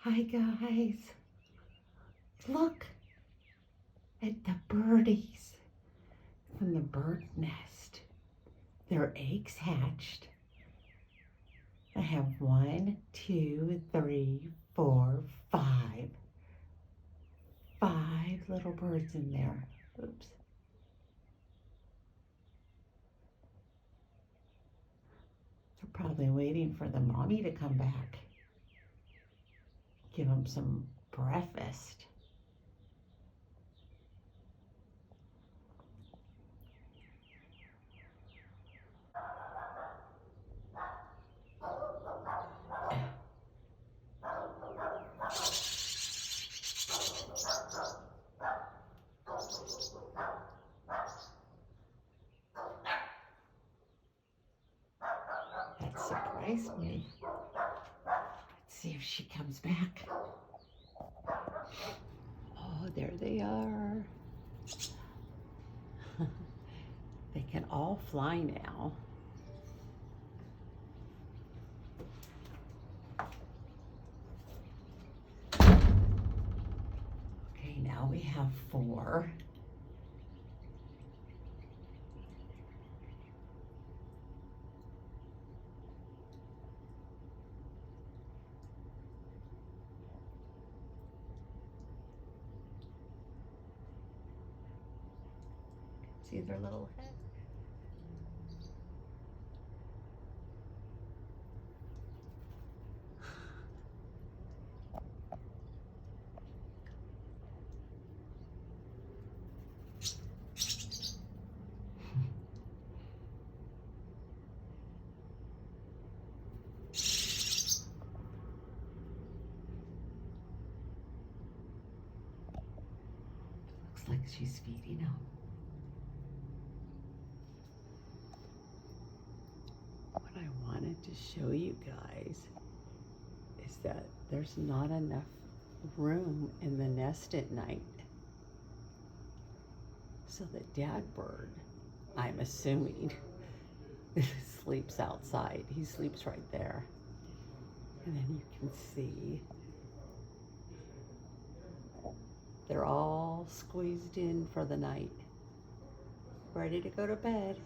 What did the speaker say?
Hi guys, look at the birdies from the bird nest. Their eggs hatched. I have 1, 2, 3, 4, 5. 5 little birds in there. Oops. They're probably waiting for the mommy to come back. Give them some breakfast. That surprised me. Let's see if she comes back. Oh, there they are. They can all fly now. Okay, now we have 4. See their little head? Looks like she's feeding them. What I wanted to show you guys is that there's not enough room in the nest at night. So the dad bird, I'm assuming, sleeps outside. He sleeps right there. And then you can see they're all squeezed in for the night, ready to go to bed.